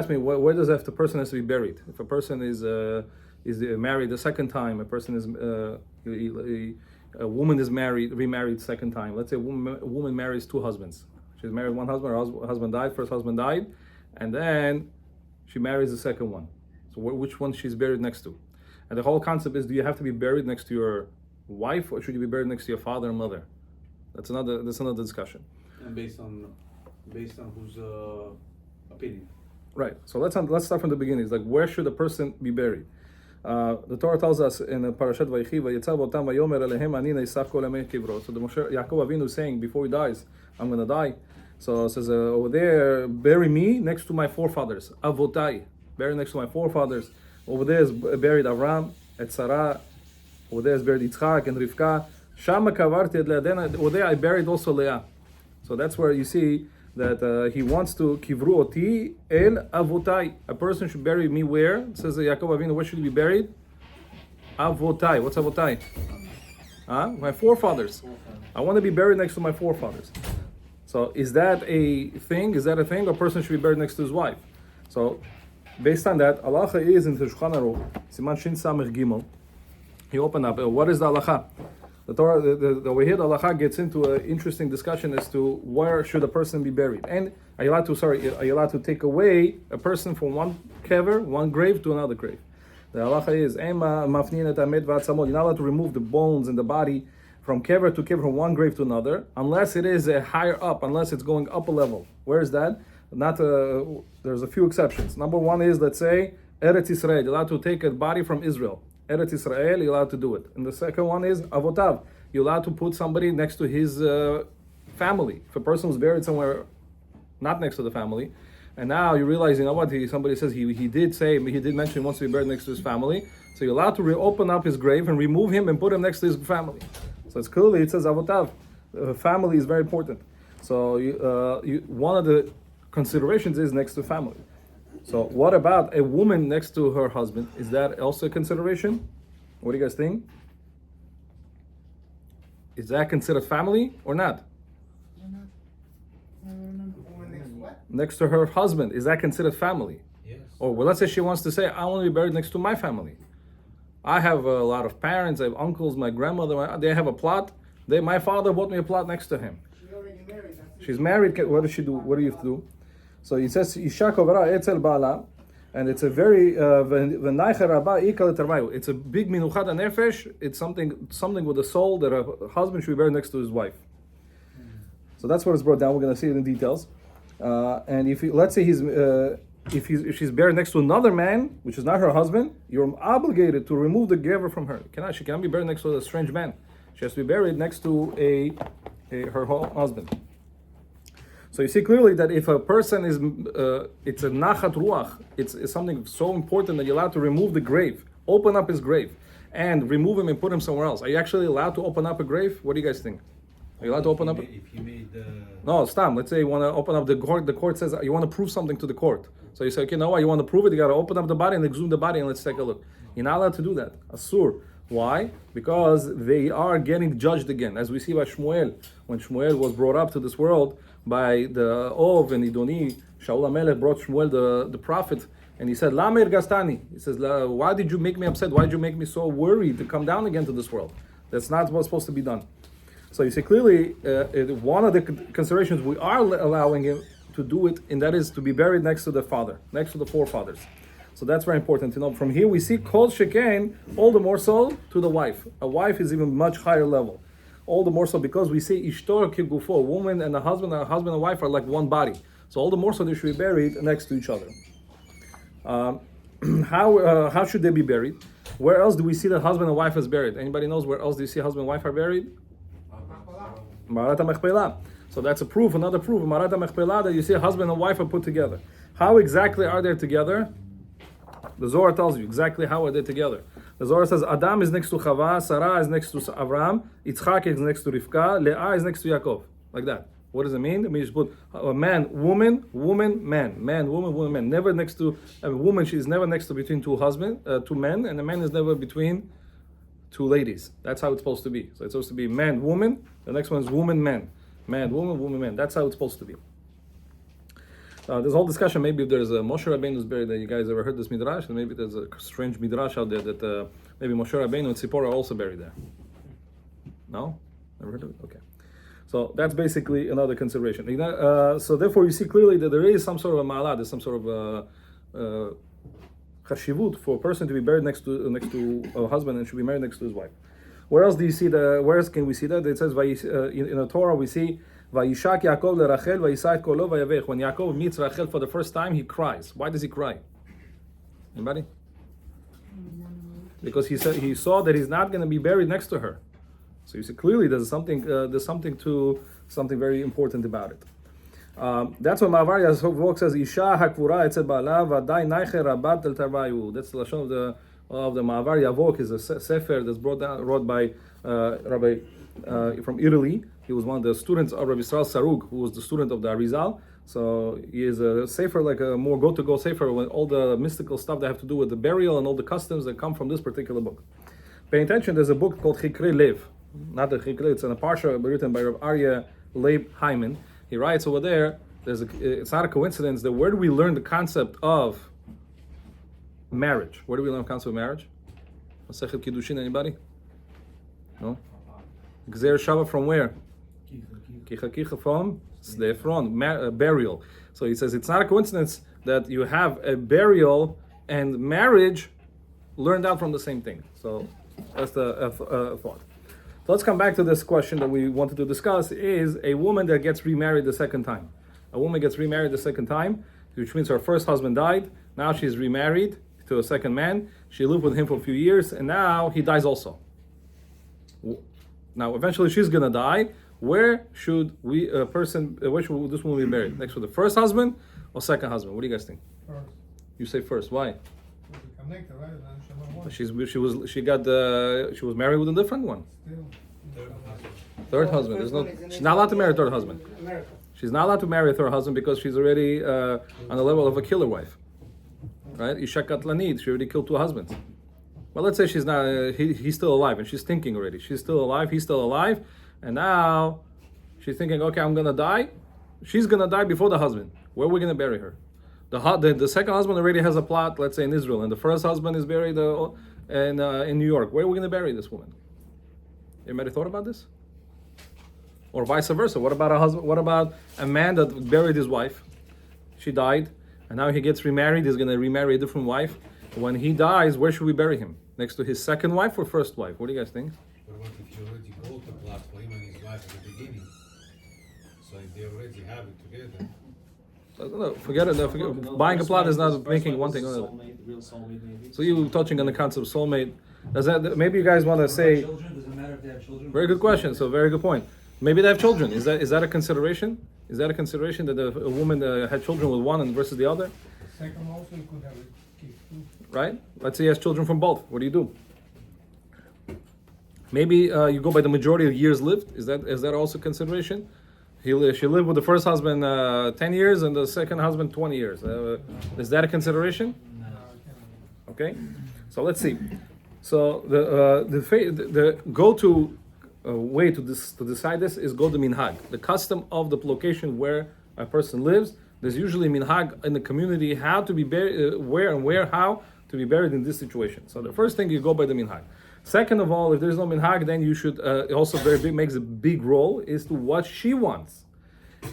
Ask me, where does the person has to be buried? If a person is married the second time, a person is a woman is remarried second time. Let's say a woman marries two husbands. She's married one husband. Her husband died. First husband died, and then she marries the second one. So which one she's buried next to? And the whole concept is: do you have to be buried next to your wife, or should you be buried next to your father and mother? That's another discussion. And based on whose opinion? Right. So let's start from the beginning. It's like, where should a person be buried? The Torah tells us in Parashat Vayechi, "Vayetzav otam vayomer alehem ani neisach kol yamei kivro." So the Yaakov Avinu is saying, before he dies, I'm going to die. So it says over there, bury me next to my forefathers, avotai, bury next to my forefathers. Over there is buried Avram, et Sarah. Over there is buried Yitzchak and Rivka. Shama kavarti et le'adena. Over there I buried also Leah. So that's where you see that he wants to kivru oti el avotai. A person should bury me where? It says Yaakov Avinu, where should he be buried? Avotai. What's avotai? My forefathers. I want to be buried next to my forefathers. So is that a thing? Is that a thing? A person should be buried next to his wife. So based on that, halacha is in the Shulchan Aruch, Siman Shin Samech Gimel. He opened up. What is the halacha? The Torah, the way here, the halacha gets into an interesting discussion as to where should a person be buried, and are you allowed to take away a person from one kever, one grave, to another grave? The halacha is you're not allowed to remove the bones in the body from kever to kever, from one grave to another, unless it is a higher up, unless it's going up a level. Where is that? There's a few exceptions. Number one is, let's say, Eretz Yisrael. You're allowed to take a body from Israel. Eretz Yisrael, you're allowed to do it. And the second one is avotav. You're allowed to put somebody next to his family. If a person was buried somewhere not next to the family, and now you realize, you know what, somebody says he did mention he wants to be buried next to his family, so you're allowed to open up his grave and remove him and put him next to his family. So it's clearly, it says avotav. Family is very important. So one of the considerations is next to family. So what about a woman next to her husband? Is that also a consideration? What do you guys think? Is that considered family or not? Next to her husband, is that considered family? Yes. Or well, let's say she wants to say, I want to be buried next to my family. I have a lot of parents, I have uncles, my grandmother, they have a plot. My father bought me a plot next to him. She's already married. She's married. What does she do? What do you have to do? So it says Isha kovara etzel bala, and it's a very v'naicha rabba kehilatohrveachdut. It's a big minuchat nefesh. It's something with the soul that a husband should be buried next to his wife. So that's what it's brought down. We're going to see it in details. And let's say if she's buried next to another man, which is not her husband, you're obligated to remove the gever from her. She cannot be buried next to a strange man. She has to be buried next to her husband. So you see clearly that if a person is, it's a nachat ruach, it's something so important that you're allowed to remove the grave, open up his grave, and remove him and put him somewhere else. Are you actually allowed to open up a grave? What do you guys think? Are you allowed to open up? If you made No, stop. Let's say you want to open up the court. The court says you want to prove something to the court. So you say, okay, no, you want to prove it? You got to open up the body and exhume the body and let's take a look. You're not allowed to do that. Asur. Why? Because they are getting judged again. As we see by Shmuel, when Shmuel was brought up to this world by the Ov and Idoni, Shalomayev brought Shmuel the prophet, and he said, Lamer Gastani. He says, why did you make me upset? Why did you make me so worried to come down again to this world? That's not what's supposed to be done. So you see clearly, one of the considerations we are allowing him to do it, and that is to be buried next to the father, next to the forefathers. So that's very important to know. From here we see kol shekain, all the more so to the wife. A wife is even much higher level. All the more so because we say ishtor kigufo, a woman and a husband and wife are like one body. So all the more so they should be buried next to each other. How should they be buried? Where else do we see that husband and wife is buried? Anybody knows where else do you see husband and wife are buried? Marat HaMechpelah. So that's a proof, another proof, Marat HaMechpelah, that you see a husband and wife are put together. How exactly are they together? The Zohar tells you exactly how are they together. The Zohar says Adam is next to Chava, Sarah is next to Avram, Yitzchak is next to Rivka, Leah is next to Yaakov. Like that. What does it mean? It means you put a man, woman, man, woman, man. Never next to a woman. She is never next to between two men, and a man is never between two ladies. That's how it's supposed to be. So it's supposed to be man, woman. The next one is woman, man. Man, woman, man. That's how it's supposed to be. There's a whole discussion. Maybe if there's a Moshe Rabbeinu is buried there. You guys ever heard this midrash? And maybe there's a strange midrash out there that maybe Moshe Rabbeinu and Tzipora are also buried there. No, never heard of it. Okay, so that's basically another consideration. So therefore, you see clearly that there is some sort of a ma'ala, there's some sort of chashivut for a person to be buried next to a husband and should be married next to his wife. Where else do you see where else can we see that? It says in the Torah we see Vayishak Yaakov leRachel vayisa et kolo vayavech. When Yaakov meets Rachel for the first time, he cries. Why does he cry? Anybody? Because he saw that he's not going to be buried next to her. So you see clearly there's something very important about it. That's what Ma'avar Yasov says. Isha hakvura etzel ba'ala v'adai naiche rabat el tarvayu. That's the lashon of the Ma'avar Yavok. Is a sefer that's wrote by Rabbi from Italy. He was one of the students of Rabbi Yisrael Sarug, who was the student of the Arizal. So he is a sefer, like a more go-to-go sefer, with all the mystical stuff that have to do with the burial and all the customs that come from this particular book. Pay attention. There's a book called Chikre Lev. Not the Chikre. It's in a parsha written by Rabbi Aryeh Leib Hyman. He writes over there, it's not a coincidence that where do we learn the concept of marriage? Where do we learn the concept of marriage? Masechet Kiddushin, anybody? No? Gzer Shava from where? Kicha from Sdefron, burial. So he says it's not a coincidence that you have a burial and marriage learned out from the same thing. So that's the thought. So let's come back to this question that we wanted to discuss, is a woman that gets remarried the second time. A woman gets remarried the second time, which means her first husband died. Now she's remarried to a second man. She lived with him for a few years, and now he dies also. Now, eventually she's going to die. Where should this woman be married? Next to the first husband or second husband? What do you guys think? First. You say first. Why? Connected, right? She was married with a different one. Third husband. She's not allowed to marry a third husband. She's not allowed to marry a third husband because she's already on the level of a killer wife, right? Isha katlanit. She already killed two husbands. Well, let's say she's not. He's still alive, and she's thinking already. She's still alive. He's still alive, and now she's thinking, okay, I'm gonna die. She's gonna die before the husband. Where are we gonna bury her? The second husband already has a plot, let's say in Israel, and the first husband is buried in New York. Where are we going to bury this woman? Anybody thought about this? Or vice versa? What about a husband? What about a man that buried his wife? She died, and now he gets remarried. He's going to remarry a different wife. When he dies, where should we bury him? Next to his second wife or first wife? What do you guys think? What about if you already bought the plot for him and his wife at the beginning? So if they already have it together. No, forget it. Buying a plot is not making one thing or another. Real soulmate, maybe. So you were touching on the concept of soulmate. Does that? Maybe you guys want to say. Children? Does it matter if they have children? Very good question. So very good point. Maybe they have children. Is that a consideration? Is that a consideration that a woman had children with one and versus the other? Second also you could have a kid too. Right. Let's say he has children from both. What do you do? Maybe you go by the majority of years lived. Is that also consideration? She lived with the first husband 10 years and the second husband 20 years. Is that a consideration? No. Okay, so let's see. So the go-to way to decide this is go to minhag, the custom of the location where a person lives. There's usually minhag in the community how to be buried, how to be buried in this situation. So the first thing you go by the minhag. Second of all, if there's no minhag, then you should also makes a big role is to what she wants.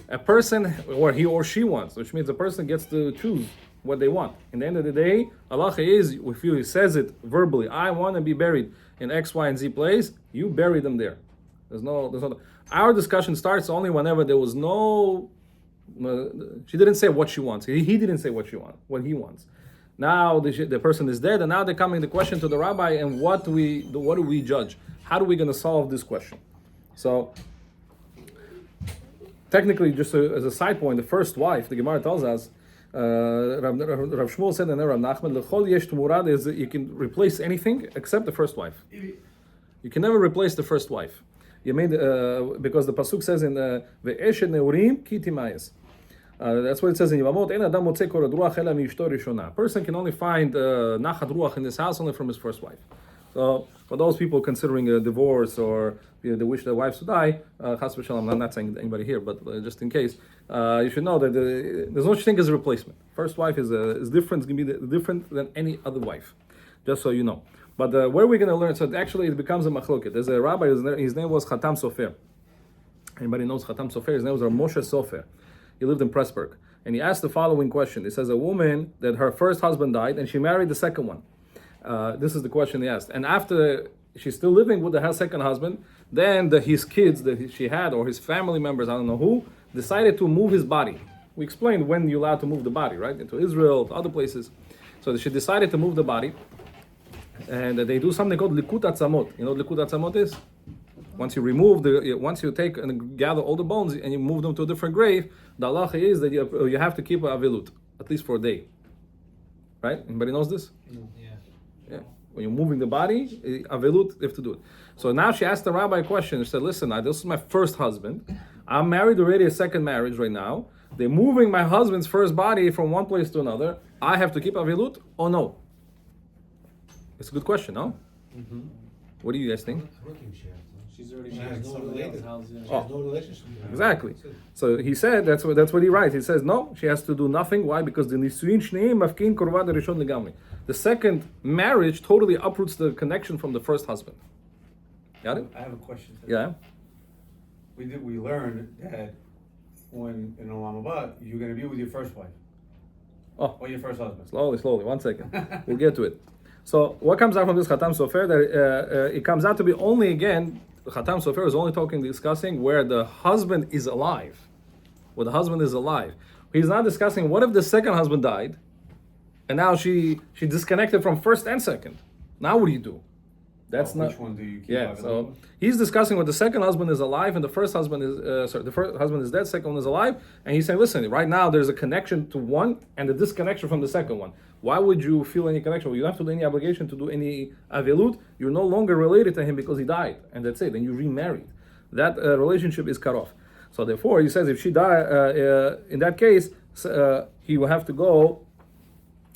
A person, or he or she wants, which means the person gets to choose what they want. In the end of the day, Allah is, if he says it verbally, I want to be buried in X, Y, and Z place, you bury them there. There's no. Our discussion starts only whenever there was no. She didn't say what she wants. He didn't say what he wants. Now the person is dead, and now they're coming the question to the rabbi, and what do we judge? How are we going to solve this question? So, technically, just as a side point, the first wife, the Gemara tells us, Rav Shmuel said, and Rav Nachman, L'chol yesh t'murad is you can replace anything except the first wife. You can never replace the first wife. You made because the pasuk says in ve'eshet neurim ki timayes. That's what it says in Yevamot. En adam motzei korad ruach ela mi'ishto rishona. A person can only find nachat ruach in this house only from his first wife. So for those people considering a divorce or they wish their wives to die, chas v'shalom, I'm not saying anybody here, but just in case, you should know that there's no such thing as a replacement. First wife is different, it's going to be different than any other wife, just so you know. But where are we going to learn? So actually it becomes a machloket. There's a rabbi, his name was Chatam Sofer. Anybody knows Chatam Sofer? His name was Moshe Sofer. He lived in Pressburg. And he asked the following question. He says, a woman that her first husband died and she married the second one. This is the question he asked. And after she's still living with her second husband, then his kids that she had, or his family members, I don't know who, decided to move his body. We explained when you're allowed to move the body, right? Into Israel, to other places. So she decided to move the body. And they do something called likut atzamot. You know what likut atzamot is? Once you take and gather all the bones and you move them to a different grave, the halacha is that you have to keep a avilut, at least for a day. Right? Anybody knows this? Yeah. When you're moving the body, avilut, you have to do it. So now she asked the rabbi a question. She said, listen, this is my first husband. I'm married already, a second marriage right now. They're moving my husband's first body from one place to another. I have to keep avilut or no? It's a good question, no? Mm-hmm. What do you guys think? I don't think she has. She's already She married has no somebody else's related. house. Yeah. She has no relationship. Exactly. So he said that's what he writes. He says no, she has to do nothing. Why? Because the nisuin shneim mafkin korban rishon legamri. The second marriage totally uproots the connection from the first husband. Got it? I have a question. Yeah. We learned that when in Olam Haba, you're going to be with your first wife. Oh. Or your first husband. Slowly. 1 second. We'll get to it. So what comes out from this Chatam Sofer? That it comes out to be only again. Chatam Sofer is only discussing where the husband is alive. Where the husband is alive. He's not discussing what if the second husband died, and now she disconnected from first and second. Now what do you do? That's not. Which one do you keep? Yeah. So he's discussing what the second husband is alive and the first husband is the first husband is dead, second one is alive, and he's saying, listen, right now there's a connection to one and a disconnection from the second one. Why would you feel any connection? Well, you don't have to do any obligation to do any avilut. You're no longer related to him because he died, and that's it. And you remarried. That relationship is cut off. So therefore, he says if she died, in that case, he will have to go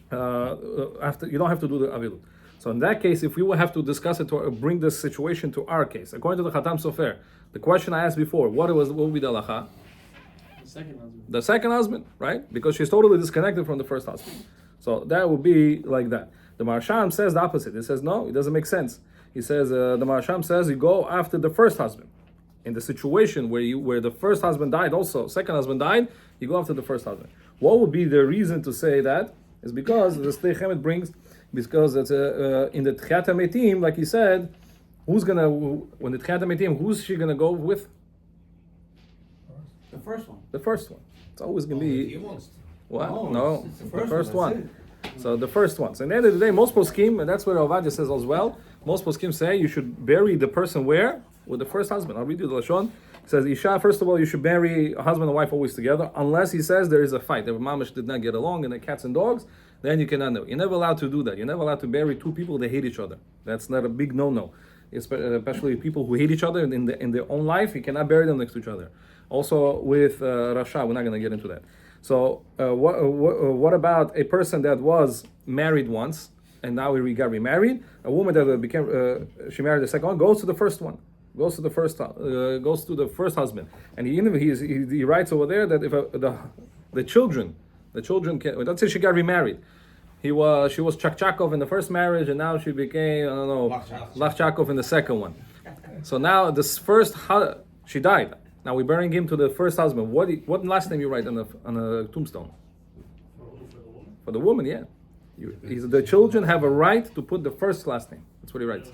after. You don't have to do the avilut. So in that case, if we will have to discuss it to bring this situation to our case, according to the Chatam Sofer, the question I asked before, what would be the halacha? The second husband. The second husband, right? Because she's totally disconnected from the first husband. So that would be like that. The Marsham says the opposite. He says, no, it doesn't make sense. He says, the Marsham says you go after the first husband. In the situation where the first husband died also, second husband died, you go after the first husband. What would be the reason to say that? Is because the Sdei Chemet brings, because it's in the Tchiat HaMetim, like he said, when the Tchiat HaMetim, who's she going to go with? The first one. The first one. It's always going to He be... wants to. What? No, No, it's the first one. one. So the first one. So at the end of the day, most poskim, and that's what Ovadia says as well, most poskim say you should bury the person where? With the first husband. I'll read you the Lashon. It says, Isha, first of all, you should bury a husband and wife always together, unless he says there is a fight. If mamash did not get along and the cats and dogs, then you cannot know. You're never allowed to do that. You're never allowed to bury two people that hate each other. That's not a big no-no. Especially people who hate each other in their own life, you cannot bury them next to each other. Also with Rasha, we're not going to get into that. So what about a person that was married once and now he got remarried? A woman that she married the second one goes to the first one, goes to the first husband, and he writes over there that if the children can, let's say she got remarried, she was Chakchakov in the first marriage and now she became Lachchakov in the second one. So now she died. Now we're burying him to the first husband. What last name you write on a tombstone? For the woman, yeah. The children have a right to put the first last name. That's what he writes.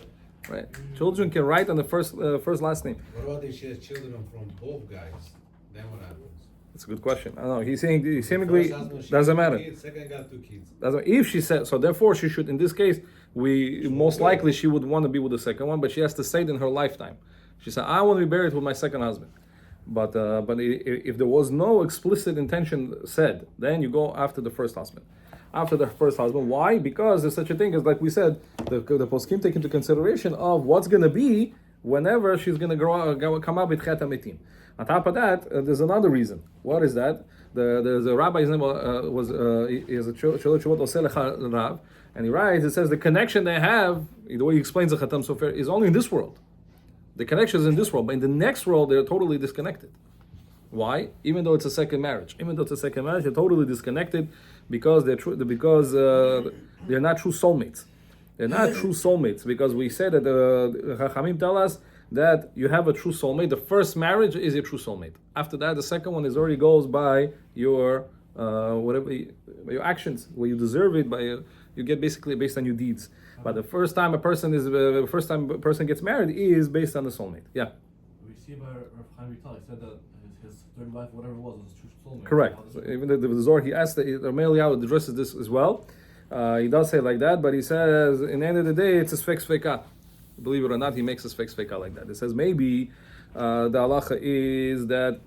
Right? Children can write on the first last name. What about if she has children from both guys? Then what happens? That's a good question. I don't know. He's saying seemingly doesn't matter. Second got 2 kids. If she said so, therefore she should. In this case, most likely she would want to be with the second one, but she has to say it in her lifetime. She said, "I want to be buried with my second husband." But if there was no explicit intention said, then you go after the first husband. After the first husband. Why? Because there's such a thing as, like we said, the poskim take into consideration of what's going to be whenever she's going to come up with Chet HaMetim. On top of that, there's another reason. What is that? The rabbi's name is Rav, and he writes, it says the connection they have, the way he explains the Chatam Sofer, is only in this world. The connection is in this world, but in the next world, they're totally disconnected. Why? Even though it's a second marriage. They're totally disconnected because they're not true soulmates. They're not true soulmates because we said that the Chachamim tell us that you have a true soulmate. The first marriage is your true soulmate. After that, the second one already goes by your your actions, where you deserve it. You get basically based on your deeds. But the first time a person gets married is based on the soulmate. Yeah. We see by Rav Chaim Vital, he said that his third wife, whatever it was his true soulmate. Correct. So even the Zohar, he asked, Ramel Yahweh addresses this as well. He does say like that, but he says, in the end of the day, it's a sfek sveka. Believe it or not, he makes a sfek sveka like that. It says maybe the halacha is that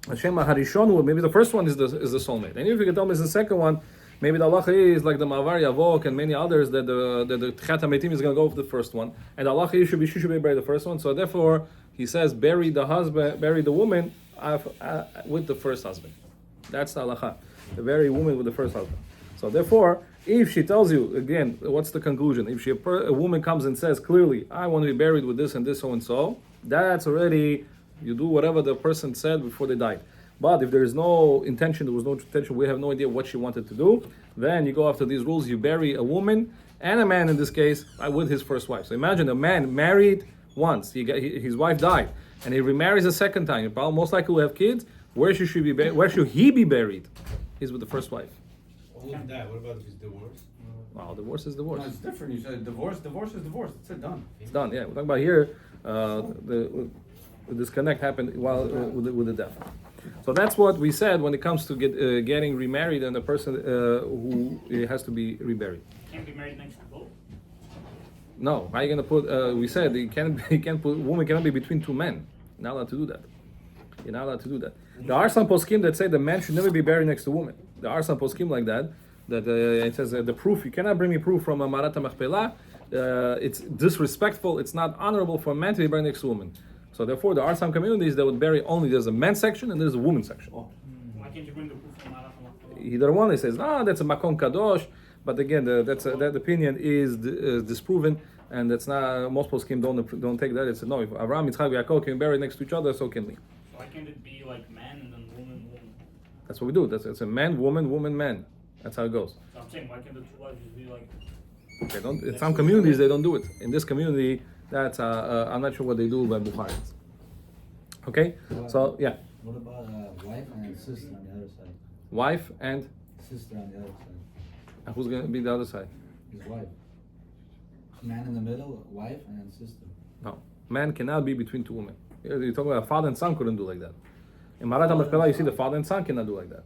Hashem Harishon, maybe the first one is the soulmate. And if you can tell me it's the second one, maybe the halacha is like the Mavar Yavok and many others that the Chet HaMetim is going to go with the first one, and the halacha is she should be buried the first one. So therefore, he says bury the woman with the first husband. That's the halacha. To bury a woman with the first husband. So therefore, if she tells you again, what's the conclusion? If a woman comes and says clearly, I want to be buried with this and this so and so, that's already, you do whatever the person said before they died. But if there is no intention, there was no intention, we have no idea what she wanted to do, then you go after these rules. You bury a woman and a man in this case with his first wife. So imagine a man married once, his wife died, and he remarries a second time. He most likely will have kids. Where should he be buried? He's with the first wife. What about if it's divorce? Well, divorce is divorce. No, it's different. You said divorce is divorce. It's done. It's done. Yeah, we're talking about here. The disconnect happened while with the death. So that's what we said when it comes to getting remarried and a person who has to be reburied. Can't be married next to both. No, how are you going to put? We said you can't put. Woman cannot be between two men. You're not allowed to do that. You're not allowed to do that. There are some poskim that say the man should never be buried next to woman. There are some poskim like that. That it says the proof. You cannot bring me proof from a Marat HaMachpelah. It's disrespectful. It's not honorable for a man to be buried next to a woman. So therefore, there are some communities that would bury only. There's a men's section and there's a women's section. Why can't you bring the proof from Marat HaMachpelah? Either one, he says, that's a Makom Kadosh. But again, that opinion is disproven, and that's not. Most poskim don't take that. It's no. If Avraham, Yitzchak, Yaakov can be buried next to each other, so can we. Why can't it be like man and then woman? That's what we do. It's a man, woman, man. That's how it goes. So I'm saying, why can't the two wives just be like? They don't. In some communities, they don't do it. In this community, that's I'm not sure what they do by Bukharians. Okay, so yeah. What about wife and sister on the other side? Wife and Sister on the other side. and who's going to be the other side? His wife. Man in the middle, wife and sister. No, man cannot be between two women. You're talking about a father and son couldn't do like that. In Marat HaMachpelah, you see the father and son cannot do like that.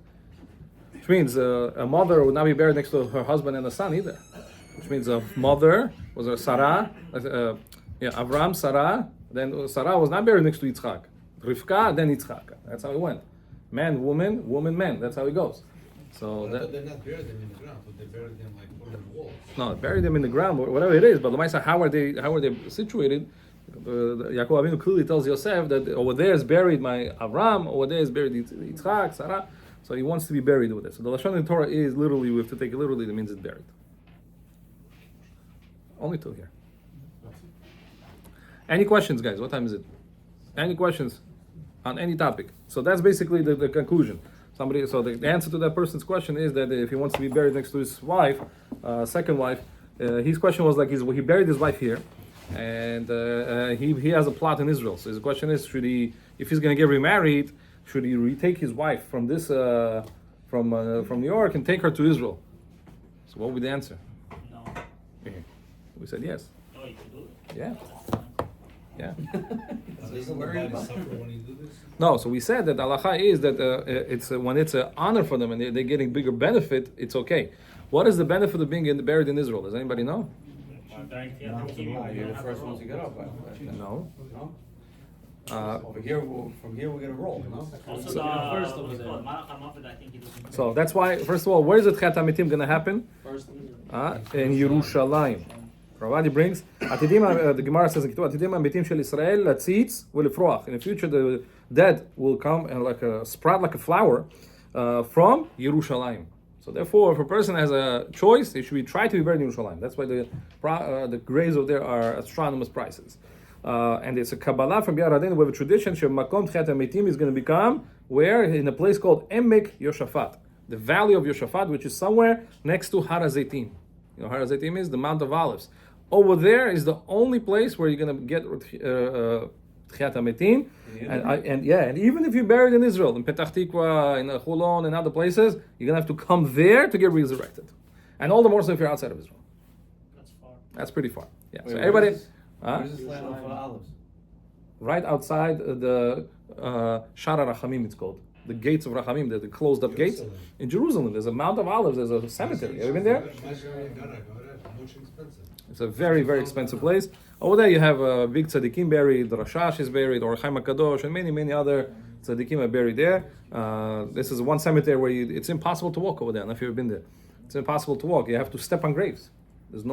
Which means a mother would not be buried next to her husband and a son either. Which means a mother was a Sarah, Avram, Sarah. Then Sarah was not buried next to Yitzchak. Rivka, then Yitzchak. That's how it went. Man, woman, man. That's how it goes. So But they're not buried them in the ground, but they buried them like on the walls. no, bury them in the ground, whatever it is. But the Maisa, how are they situated? Yaakov Avinu clearly tells Yosef that over there is buried my Avram, over there is buried Yitzchak, Sarah. So he wants to be buried with it. So the Lashon in Torah is literally, we have to take it literally, that means it's buried. Only two here. Any questions, guys? What time is it? Any questions on any topic? So that's basically the conclusion. So the answer to that person's question is that if he wants to be buried next to his wife, second wife, his question was like, he buried his wife here, and he has a plot in Israel. So his question is, if he's going to get remarried, should he retake his wife from from New York and take her to Israel? So what would the answer? No. We said yes. No, you can do it. Yeah. Yeah. Doesn't the body suffer when you do this? No, so we said that halacha is that it's when it's an honor for them and they're getting bigger benefit, it's okay. What is the benefit of being buried in Israel? Does anybody know? You're the first ones to get up. No. No? From here we get a roll. No? Also, So- first over there. Marat HaMachpelah, I think he doesn't. So that's why, first of all, where is the Chet HaMetim going to happen? First. In Yerushalayim. Rabbi brings, the Gemara says, "Atidim ha'metim shel Israel latzitz u'lefroach." In the future, the dead will come and sprout like a flower from Yerushalayim. So therefore, if a person has a choice, he should try to be buried in Yerushalayim. That's why the graves over there are astronomous prices. And it's a Kabbalah from Bi'ar Hadin. We have a tradition. Makom Tchiat HaMetim is going to become where? In a place called Emek Yoshafat, the valley of Yoshafat, which is somewhere next to Har HaZeitim. You know, Har HaZeitim is the Mount of Olives. Over there is the only place where you're going to get Tchiat HaMetim. And even if you're buried in Israel, in Petach Tikva, in Chulon, and other places, you're going to have to come there to get resurrected. And all the more so if you're outside of Israel. That's far. That's pretty far. Yeah. Wait, So everybody, Where's this land of olives? right outside the Shara Rachamim, it's called. The gates of Rachamim, the closed up gates. Jerusalem. In Jerusalem, there's a Mount of Olives, there's a cemetery. Have you been there? Much expensive. It's a very, very expensive place. Over there you have big tzaddikim buried, Rashash is buried, or Chaim HaKadosh, and many, many other tzaddikim are buried there. This is one cemetery where it's impossible to walk over there. I don't know if you've ever been there. It's impossible to walk. You have to step on graves. There's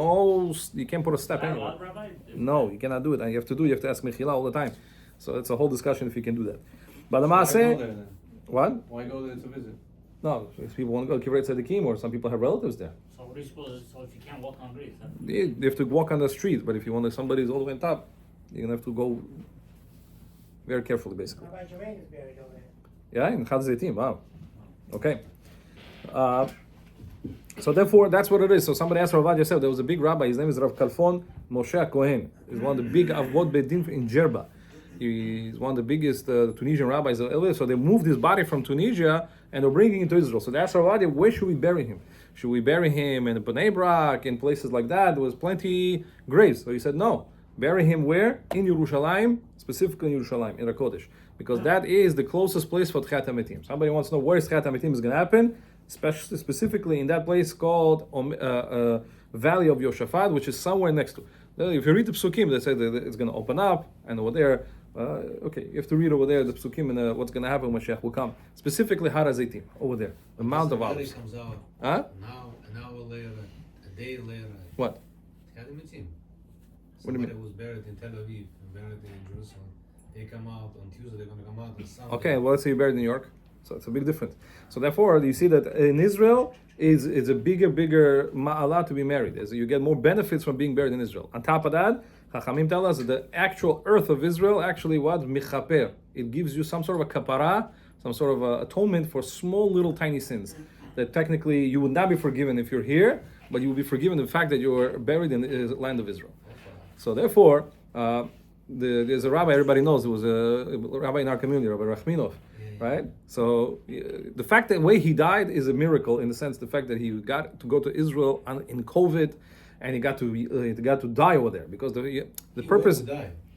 you can't put a step anywhere. What, Rabbi? No, you cannot do it. And you have to ask Mechila all the time. So it's a whole discussion if you can do that. But the Why go there Maaseh, then? what? Why go there to visit? No, if people want to go to Kivrei Tzaddikim, or some people have relatives there. So what are you supposed to, so if you can't walk on graves, then You have to walk on the street, but if you want somebody's all the way on top, you're going to have to go very carefully, basically. Rabbi Jermaine is buried over there. Yeah, in Chad Zaitim, wow. Okay. So therefore, that's what it is. So somebody asked Rav Yosef, there was a big rabbi, his name is Rav Kalfon Moshe Cohen. He's one of the big Avod Bedin in Jerba. He's one of the biggest Tunisian rabbis of Israel. So they moved his body from Tunisia and they're bringing him to Israel. So they asked Rav Yosef, where should we bury him? Should we bury him in Bnei Brak, in places like that? There was plenty graves. So he said, no. Bury him where? In Yerushalayim, specifically in Yerushalayim, in Kodesh. Because that is the closest place for Tchiat HaMetim. Somebody wants to know where Tchiat HaMetim is going to happen, specifically in that place called Valley of Yoshafat, which is somewhere next to. If you read the Psukim, they say that it's going to open up, and over there, you have to read over there the Psukim and what's going to happen when Mashiach will come. Specifically Har HaZeitim, over there, the Mount of Olives. Comes out Huh? now, an hour later, a day later. What? Tchiat HaMetim. What do you Somebody mean? was buried in Tel Aviv and buried in Jerusalem. They come out on Tuesday. They're going to come out on Sunday. Okay, well, let's say you're buried in New York. So it's a big difference. So therefore, you see that in Israel is a bigger ma'ala to be married. As you get more benefits from being buried in Israel. On top of that, Chachamim tell us that the actual earth of Israel actually what? Michaper. It gives you some sort of a kapara, some sort of atonement for small little tiny sins. That technically you would not be forgiven if you're here, but you will be forgiven the fact that you are buried in the land of Israel. So therefore, there's a rabbi everybody knows. There was a rabbi in our community, Rabbi Rachminov, right? So the fact that the way he died is a miracle in the sense the fact that he got to go to Israel in COVID, and he got to die over there because the purpose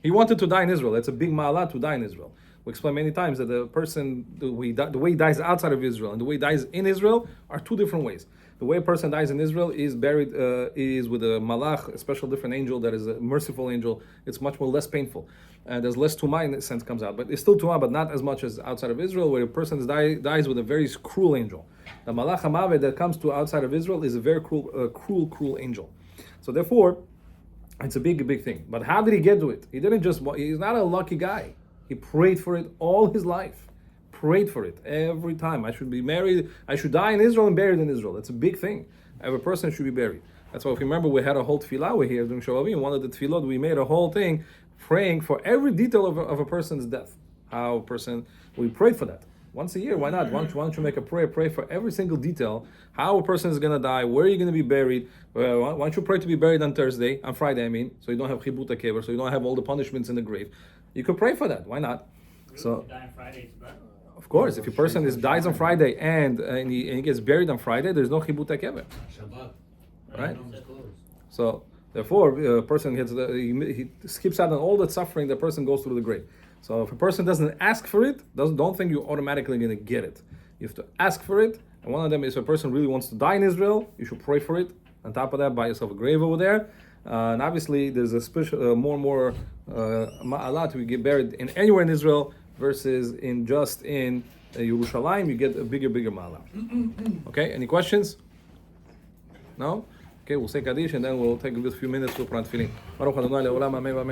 he wanted to die in Israel. It's a big ma'ala to die in Israel. We explained many times that the person the way he dies outside of Israel and the way he dies in Israel are two different ways. The way a person dies in Israel is buried is with a malach, a special different angel that is a merciful angel. It's much more less painful. And there's less tumah in a sense comes out. But it's still tumah, but not as much as outside of Israel, where a person dies with a very cruel angel. The malach hamavet that comes to outside of Israel is a very cruel angel. So therefore, it's a big thing. But how did he get to it? He's not a lucky guy. He prayed for it all his life. Prayed for it every time. I should be married. I should die in Israel and buried in Israel. That's a big thing. Every person should be buried. That's why if you remember, we had a whole tefillah we here during Shavuot. One of the tefillot, we made a whole thing praying for every detail of a person's death. We prayed for that. Once a year, why not? Why don't you make a prayer? Pray for every single detail. How a person is going to die, where are you going to be buried. Why don't you pray to be buried on Friday, so you don't have chibut kever, so you don't have all the punishments in the grave. You could pray for that. Why not? really, So, if you die on Friday, it's better. of course, if a person dies on Friday and he gets buried on Friday, there's no chibut kever. Shabbat. Right. No one's closed. So therefore, a person gets he skips out on all that suffering the person goes through the grave. So if a person doesn't ask for it, don't think you're automatically going to get it. You have to ask for it. And one of them is if a person really wants to die in Israel, you should pray for it. On top of that, buy yourself a grave over there. And obviously, there's a special more and more ma'alah to get buried in anywhere in Israel versus in Yerushalayim. You get a bigger ma'alah. Okay. Any questions? No. Okay, we'll say Kaddish and then we'll take a few minutes to plant tefillin. Baruch Adonai le'olam, amen, amen.